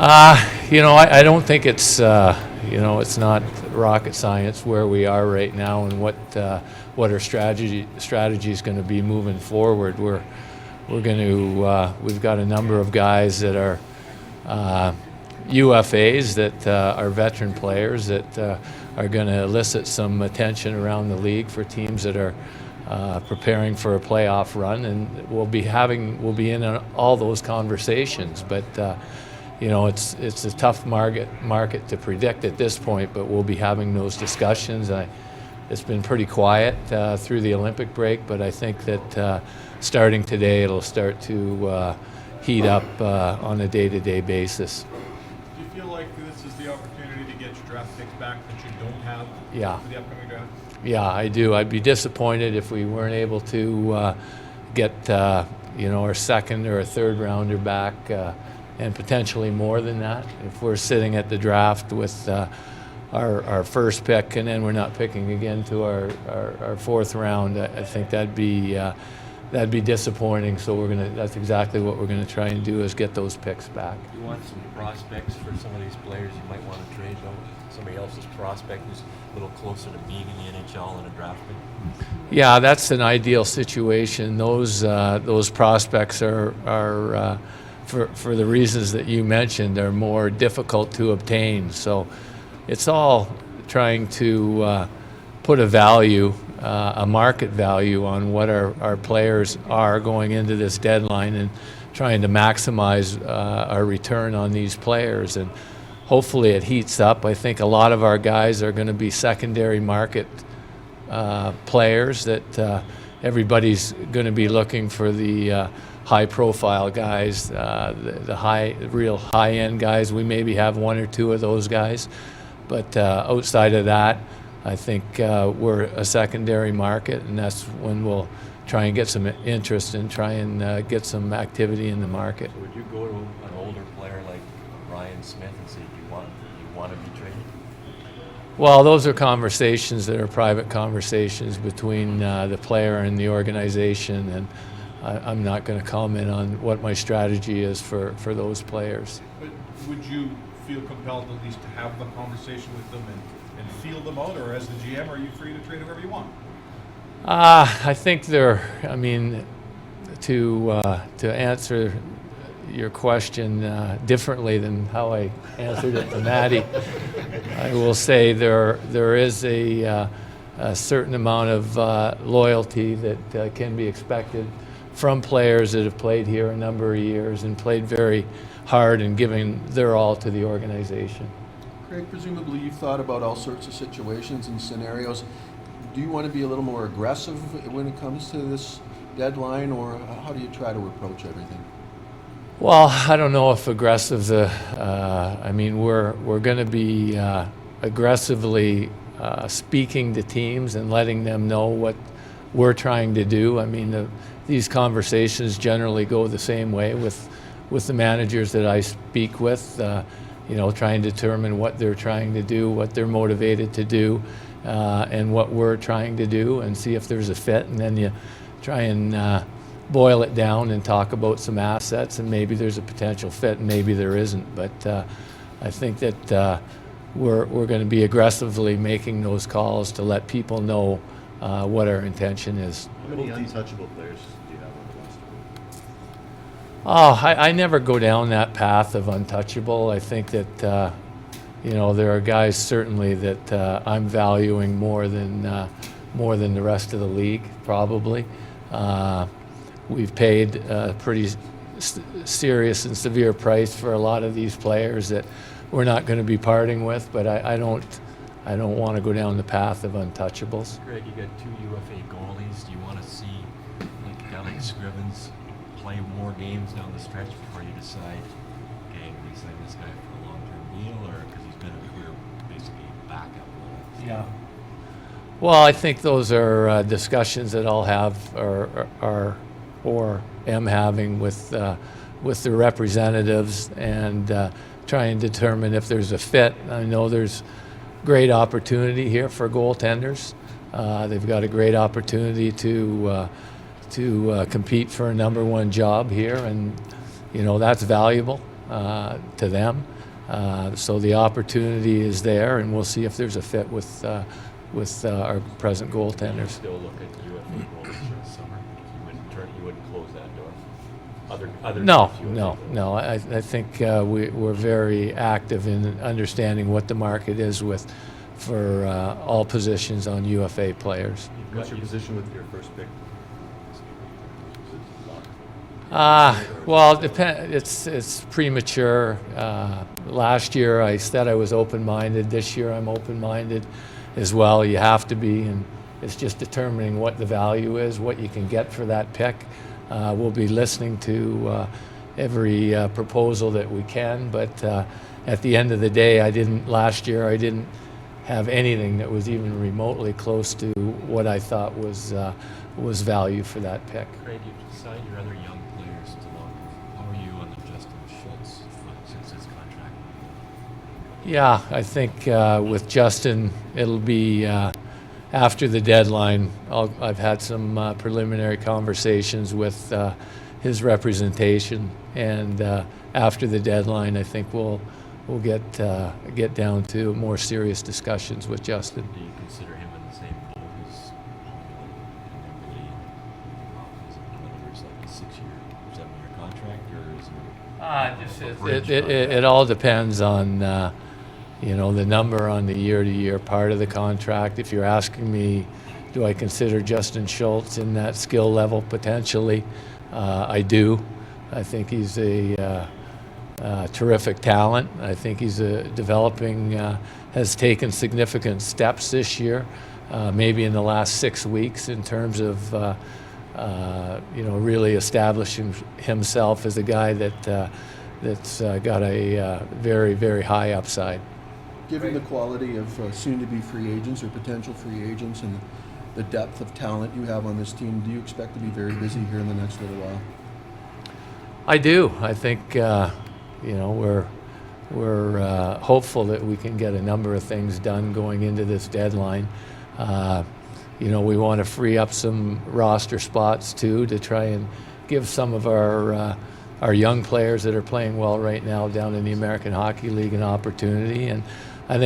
I don't think it's it's not rocket science where we are right now and what our strategy is going to be moving forward. We've got a number of guys that are UFAs that are veteran players that are going to elicit some attention around the league for teams that are preparing for a playoff run, and we'll be in on all those conversations. But it's a tough market to predict at this point. But we'll be having those discussions. It's been pretty quiet through the Olympic break, but I think that starting today it'll start to heat up on a day-to-day basis. Do you feel like this is the opportunity to get your draft picks back that you don't have for the upcoming draft? Yeah, I do. I'd be disappointed if we weren't able to get our second or a third rounder back, and potentially more than that. If we're sitting at the draft with our first pick and then we're not picking again to our fourth round, I think that'd be disappointing. So that's exactly what we're gonna try and do, is get those picks back. You want some prospects for some of these players you might want to trade, though? Somebody else's prospect who's a little closer to being in the NHL in a draft pick? Yeah, that's an ideal situation. Those prospects are for the reasons that you mentioned, are more difficult to obtain. So it's all trying to put a value, a market value on what our players are going into this deadline, and trying to maximize our return on these players. And hopefully it heats up. I think a lot of our guys are going to be secondary market players that everybody's going to be looking for the high-profile guys, the real high-end guys. We maybe have one or two of those guys, but outside of that, I think we're a secondary market, and that's when we'll try and get some interest and try and get some activity in the market. So would you go to an older player like Ryan Smith and say, do you want to be traded? Well, those are conversations that are private conversations between the player and the organization, and I'm not going to comment on what my strategy is for those players. But would you feel compelled at least to have the conversation with them and feel them out, or as the GM, are you free to trade whoever you want? I think to answer your question differently than how I answered it to Maddie, I will say there is a certain amount of loyalty that can be expected from players that have played here a number of years and played very hard and giving their all to the organization. Craig, presumably you've thought about all sorts of situations and scenarios. Do you want to be a little more aggressive when it comes to this deadline, or how do you try to approach everything? Well, I don't know if aggressive. We're going to be aggressively speaking to teams and letting them know what we're trying to do. These conversations generally go the same way with the managers that I speak with. Trying to determine what they're trying to do, what they're motivated to do, and what we're trying to do, and see if there's a fit. And then you try and boil it down and talk about some assets, and maybe there's a potential fit, and maybe there isn't. But I think that we're going to be aggressively making those calls to let people know what our intention is. How many untouchable players do you have on the roster? I never go down that path of untouchable. I think that there are guys certainly that I'm valuing more than the rest of the league, probably. We've paid a pretty serious and severe price for a lot of these players that we're not going to be parting with, but I don't want to go down the path of untouchables. Greg, you got two UFA goalies. Do you want to see a guy like Scrivens play more games down the stretch before you decide, okay, we sign this guy for a long-term deal, or because he's been a career basically backup? Yeah. Well, I think those are discussions that I'll have or am having with the representatives, and try and determine if there's a fit. I know there's great opportunity here for goaltenders. They've got a great opportunity to compete for a number one job here, and that's valuable. to them. So the opportunity is there, and we'll see if there's a fit with our present goaltenders. Still look at UFA goals for the summer. You wouldn't close that door. Other No, teams, UFA no, goals. no. I think we're very active in understanding what the market is for all positions on UFA players. What's your position with your first pick? Well, it's premature. Last year I said I was open-minded. This year I'm open-minded as well. You have to be, and it's just determining what the value is, what you can get for that pick. We'll be listening to every proposal that we can, but at the end of the day, last year I didn't have anything that was even remotely close to what I thought was value for that pick. Craig, you've signed your other young players to long. How are you on the Justin Schultz since his contract? Yeah, I think with Justin, it'll be after the deadline. I've had some preliminary conversations with his representation, and after the deadline, I think we'll get down to more serious discussions with Justin. Do you consider him in the same boat as Paul and in other words, like a 6-year, 7-year contract, or is it? It all depends on the number on the year-to-year part of the contract. If you're asking me, do I consider Justin Schultz in that skill level potentially? I do. I think he's a terrific talent. I think he's developing, has taken significant steps this year, maybe in the last 6 weeks in terms of really establishing himself as a guy that's got a very, very high upside. Given the quality of soon-to-be free agents or potential free agents and the depth of talent you have on this team, do you expect to be very busy here in the next little while? I do. I think we're hopeful that we can get a number of things done going into this deadline. We want to free up some roster spots too to try and give some of our young players that are playing well right now down in the American Hockey League an opportunity. And I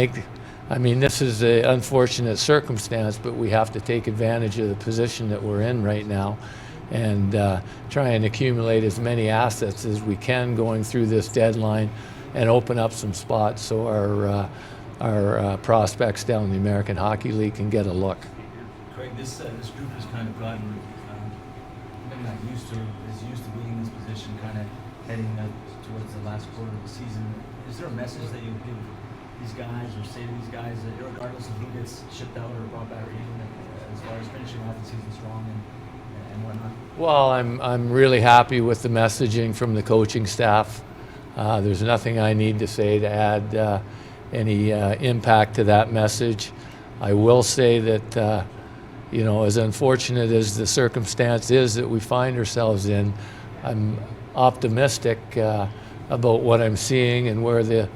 mean, this is an unfortunate circumstance, but we have to take advantage of the position that we're in right now and try and accumulate as many assets as we can going through this deadline and open up some spots so our prospects down in the American Hockey League can get a look. Craig, this group has kind of gotten maybe not used to being in this position, kind of heading towards the last quarter of the season. Is there a message that you give these guys or say to these guys, that regardless of who gets shipped out or brought back in, as far as finishing off the season strong and whatnot? Well, I'm really happy with the messaging from the coaching staff. There's nothing I need to say to add any impact to that message. I will say that as unfortunate as the circumstance is that we find ourselves in, I'm optimistic about what I'm seeing and where the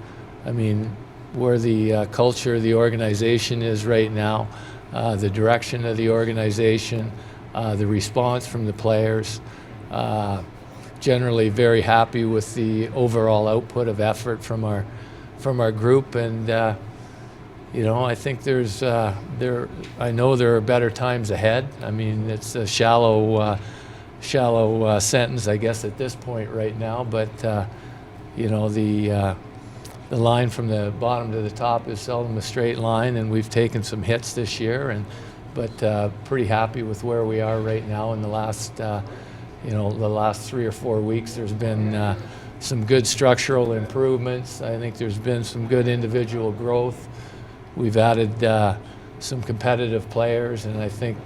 culture of the organization is right now, the direction of the organization, the response from the players. Generally very happy with the overall output of effort from our group, and I think I know there are better times ahead. I mean, it's a shallow sentence, I guess, at this point right now, but the line from the bottom to the top is seldom a straight line, and we've taken some hits this year, but pretty happy with where we are right now. In the last 3 or 4 weeks, there's been some good structural improvements. I think there's been some good individual growth. We've added some competitive players, and I think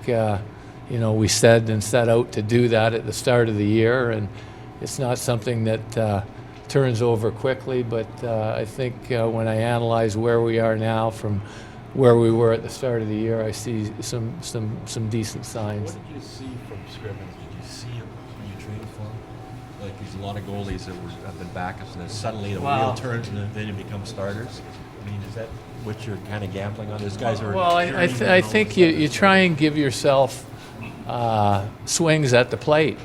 we said and set out to do that at the start of the year, and it's not something that turns over quickly, but I think when I analyze where we are now from where we were at the start of the year, I see some decent signs. What did you see from Scrivens? Did you see it when you traded for him? Like, there's a lot of goalies that have been backups, and then suddenly the wheel turns and then they become starters. I mean, is that what you're kind of gambling on? Those guys are. Well, I think you try and give yourself swings at the plate,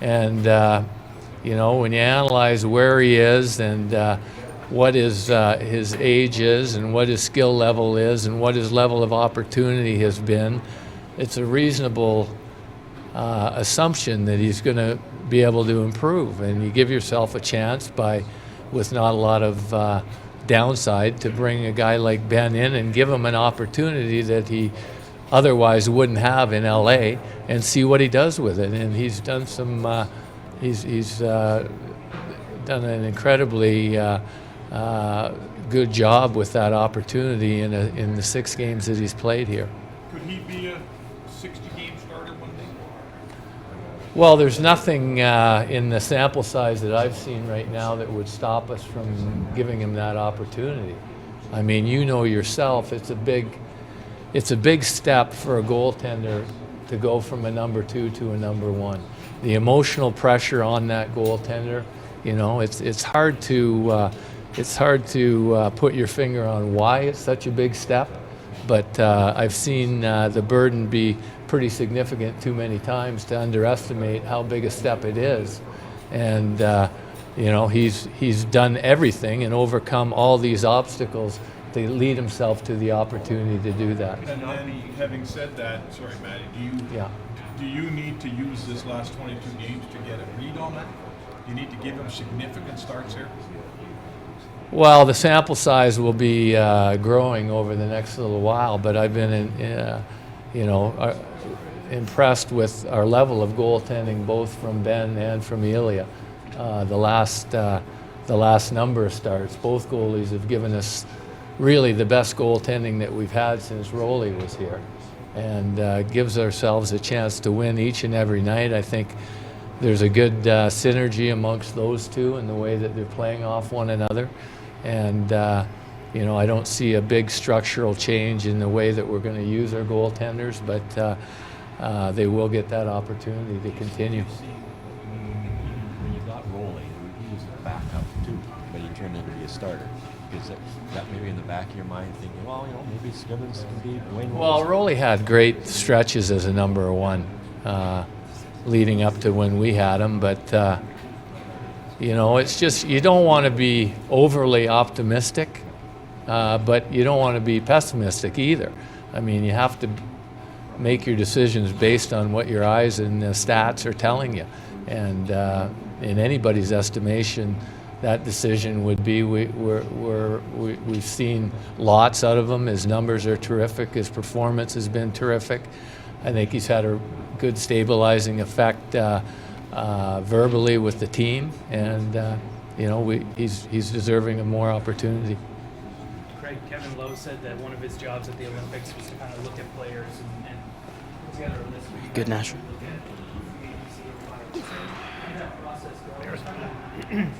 and You know, when you analyze where he is and what his age is and what his skill level is and what his level of opportunity has been, it's a reasonable assumption that he's going to be able to improve. And you give yourself a chance with not a lot of downside, to bring a guy like Ben in and give him an opportunity that he otherwise wouldn't have in LA, and see what he does with it. And he's done he's done an incredibly good job with that opportunity in the 6 games that he's played here. Could he be a 60-game starter one day? Well, there's nothing in the sample size that I've seen right now that would stop us from giving him that opportunity. I mean, you know yourself, it's a big step for a goaltender to go from a number 2 to a number 1. The emotional pressure on that goaltender, you know, it's hard to put your finger on why it's such a big step, but I've seen the burden be pretty significant too many times to underestimate how big a step it is. And you know, he's done everything and overcome all these obstacles to lead himself to the opportunity to do that. And then, having said that, sorry, Matty, do you need to use this last 22 games to get a read on that? Do you need to give him significant starts here? Well, the sample size will be growing over the next little while, but I've been, impressed with our level of goaltending, both from Ben and from Ilya. The last number of starts, both goalies have given us really the best goaltending that we've had since Roley was here, and gives ourselves a chance to win each and every night. I think there's a good synergy amongst those two in the way that they're playing off one another. And I don't see a big structural change in the way that we're going to use our goaltenders, but they will get that opportunity to continue. When you got Roley, he was a backup too, but he turned out to be a starter. Is that maybe in the back of your mind thinking, well, maybe Scrivens can be Wayne? Well, Roley had great stretches as a number 1 leading up to when we had him, but it's just, you don't want to be overly optimistic, but you don't want to be pessimistic either. I mean, you have to make your decisions based on what your eyes and the stats are telling you. And in anybody's estimation, that decision would be we've seen lots out of him. His numbers are terrific. His performance has been terrific. I think he's had a good stabilizing effect verbally with the team, and he's deserving of more opportunity. Craig, Kevin Lowe said that one of his jobs at the Olympics was to kind of look at players and put together a list. Good, Nash. Look at that process going.